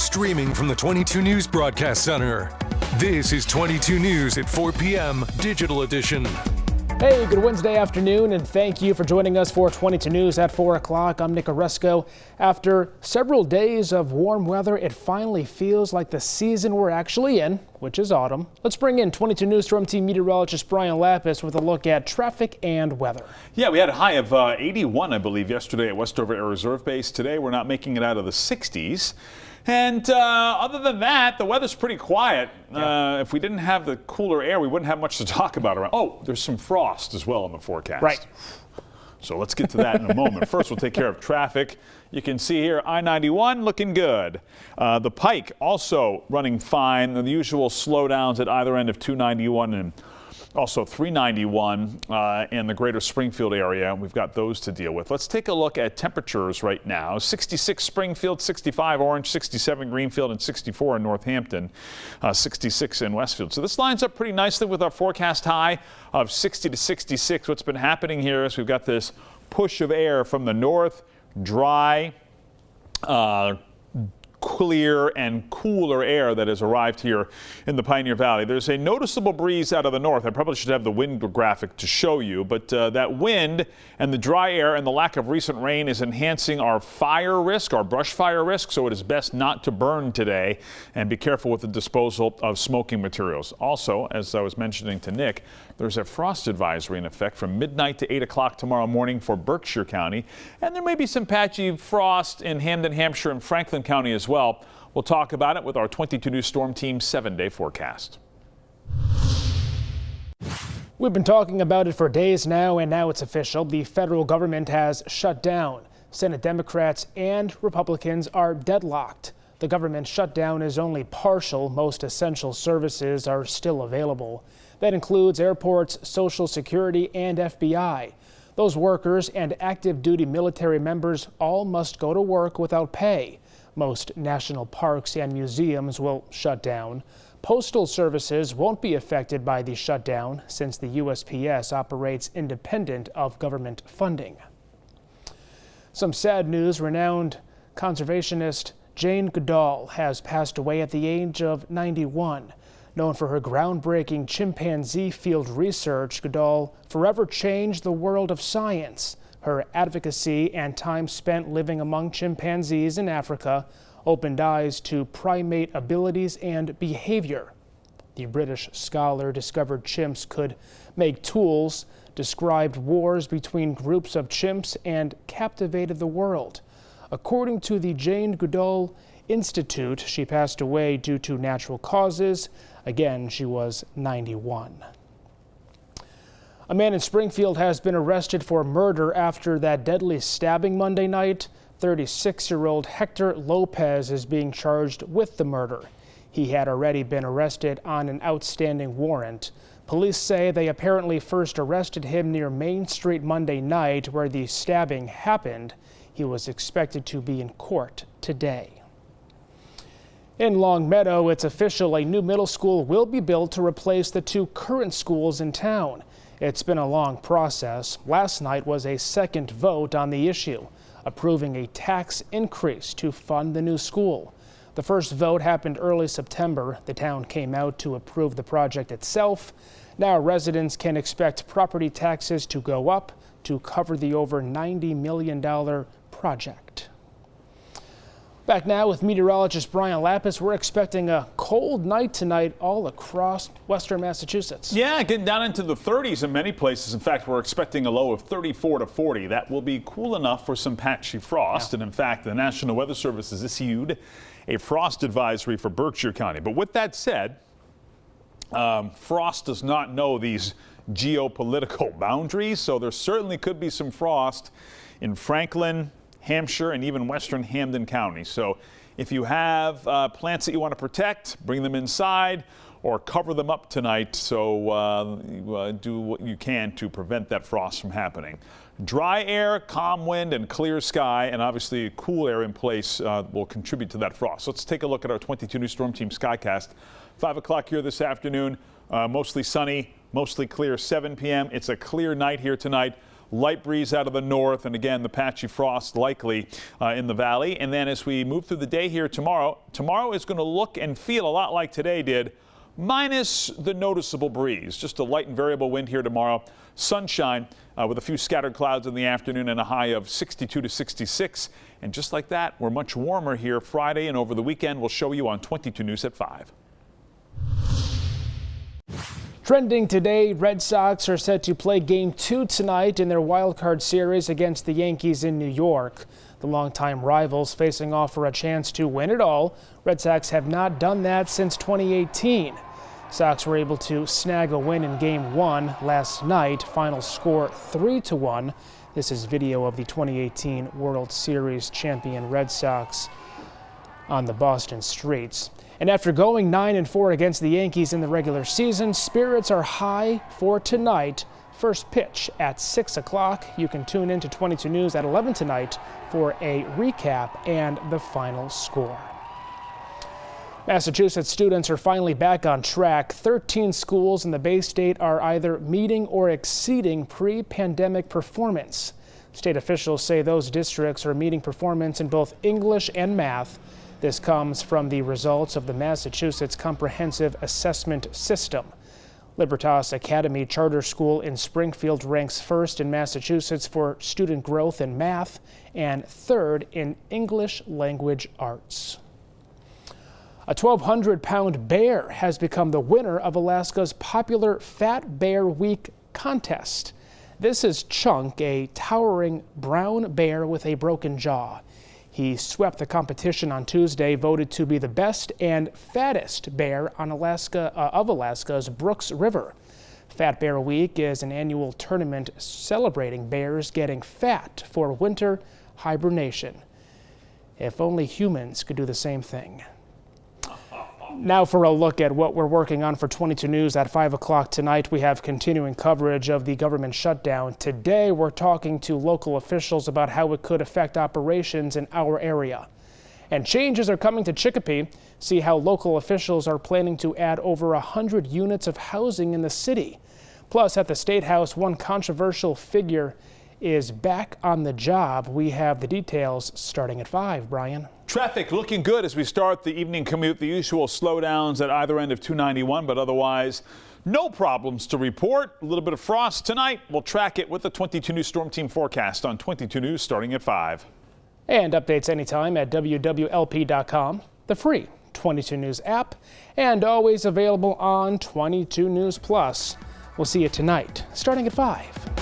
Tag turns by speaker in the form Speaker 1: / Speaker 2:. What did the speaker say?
Speaker 1: Streaming from the 22 News Broadcast Center. This is 22 News at 4 p.m. Digital Edition.
Speaker 2: Hey, good Wednesday afternoon, and thank you for joining us for 22 News at 4 o'clock. I'm Nick Oresco. After several days of warm weather, it finally feels like the season we're actually in, which is autumn. Let's bring in 22 News Storm Team meteorologist Brian Lapis with a look at traffic and weather.
Speaker 3: Yeah, we had a high of 81, I believe, yesterday at Westover Air Reserve Base. Today, we're not making it out of the 60s. And other than that, the weather's pretty quiet. If we didn't have the cooler air, we wouldn't have much to talk about around. Oh, there's some frost as well in the forecast.
Speaker 2: Right.
Speaker 3: So let's get to that in a moment. First, we'll take care of traffic. You can see here I-91 looking good. The Pike also running fine. The usual slowdowns at either end of 291 and also 391 in the greater Springfield area. We've got those to deal with. Let's take a look at temperatures right now. 66 Springfield, 65 Orange, 67 Greenfield, and 64 in Northampton, 66 in Westfield. So this lines up pretty nicely with our forecast high of 60 to 66. What's been happening here is we've got this push of air from the north, dry, clear and cooler air that has arrived here in the Pioneer Valley. There's a noticeable breeze out of the north. I probably should have the wind graphic to show you, but that wind and the dry air and the lack of recent rain is enhancing our fire risk, our brush fire risk, so it is best not to burn today, and be careful with the disposal of smoking materials. Also, as I was mentioning to Nick, there's a frost advisory in effect from midnight to 8 o'clock tomorrow morning for Berkshire County, and there may be some patchy frost in Hamden, Hampshire, and Franklin County as well. We'll talk about it with our 22 News Storm Team 7-day forecast.
Speaker 2: We've been talking about it for days now, and now it's official. The federal government has shut down. Senate Democrats and Republicans are deadlocked. The government shutdown is only partial. Most essential services are still available. That includes airports, Social Security, and FBI. Those workers and active duty military members all must go to work without pay. Most national parks and museums will shut down. Postal services won't be affected by the shutdown since the USPS operates independent of government funding. Some sad news. Renowned conservationist Jane Goodall has passed away at the age of 91. Known for her groundbreaking chimpanzee field research, Goodall forever changed the world of science. Her advocacy and time spent living among chimpanzees in Africa opened eyes to primate abilities and behavior. The British scholar discovered chimps could make tools, described wars between groups of chimps, and captivated the world. According to the Jane Goodall Institute, she passed away due to natural causes. Again, she was 91. A man in Springfield has been arrested for murder after that deadly stabbing Monday night. 36-year-old Hector Lopez is being charged with the murder. He had already been arrested on an outstanding warrant. Police say they apparently first arrested him near Main Street Monday night, where the stabbing happened. He was expected to be in court today. In Longmeadow, it's official. A new middle school will be built to replace the two current schools in town. It's been a long process. Last night was a second vote on the issue, approving a tax increase to fund the new school. The first vote happened early September. The town came out to approve the project itself. Now residents can expect property taxes to go up to cover the over $90 million project. Back now with meteorologist Brian Lapis. We're expecting a cold night tonight all across western Massachusetts.
Speaker 3: Yeah, getting down into the 30s in many places. In fact, we're expecting a low of 34 to 40. That will be cool enough for some patchy frost. And in fact, the National Weather Service has issued a frost advisory for Berkshire County. But with that said, frost does not know these geopolitical boundaries, so there certainly could be some frost in Franklin, Hampshire, and even western Hamden County. So if you have plants that you want to protect, bring them inside or cover them up tonight. So do what you can to prevent that frost from happening. Dry air, calm wind, and clear sky, and obviously cool air in place will contribute to that frost. So let's take a look at our 22 News Storm Team Skycast. 5 o'clock here this afternoon, mostly sunny, mostly clear. 7 p.m. It's a clear night here tonight. light breeze out of the north, and again, the patchy frost likely in the valley. And then as we move through the day here tomorrow is going to look and feel a lot like today did, minus the noticeable breeze. Just a light and variable wind here tomorrow. Sunshine with a few scattered clouds in the afternoon and a high of 62 to 66. And just like that, we're much warmer here Friday and over the weekend. We'll show you on 22 News at 5.
Speaker 2: Trending today, Red Sox are set to play Game 2 tonight in their wild card series against the Yankees in New York. The longtime rivals facing off for a chance to win it all. Red Sox have not done that since 2018. Sox were able to snag a win in Game 1 last night. Final score 3-1. This is video of the 2018 World Series champion Red Sox on the Boston streets. And after going 9-4 against the Yankees in the regular season, spirits are high for tonight. First pitch at 6 o'clock. You can tune in to 22 News at 11 tonight for a recap and the final score. Massachusetts students are finally back on track. 13 schools in the Bay State are either meeting or exceeding pre-pandemic performance. State officials say those districts are meeting performance in both English and math. This comes from the results of the Massachusetts Comprehensive Assessment System. Libertas Academy Charter School in Springfield ranks first in Massachusetts for student growth in math and third in English language arts. A 1,200-pound bear has become the winner of Alaska's popular Fat Bear Week contest. This is Chunk, a towering brown bear with a broken jaw. He swept the competition on Tuesday, voted to be the best and fattest bear on Alaska's Brooks River. Fat Bear Week is an annual tournament celebrating bears getting fat for winter hibernation. If only humans could do the same thing. Now for a look at what we're working on for 22 News at 5 o'clock tonight. We have continuing coverage of the government shutdown. Today we're talking to local officials about how it could affect operations in our area. And changes are coming to Chicopee. See how local officials are planning to add over 100 units of housing in the city. Plus at the State House, one controversial figure is back on the job. We have the details starting at 5. Brian.
Speaker 3: Traffic looking good as we start the evening commute. The usual slowdowns at either end of 291, but otherwise no problems to report. A little bit of frost tonight. We'll track it with the 22 News Storm Team forecast on 22 News starting at 5.
Speaker 2: And updates anytime at wwlp.com, the free 22 News app, and always available on 22 News Plus. We'll see you tonight starting at 5.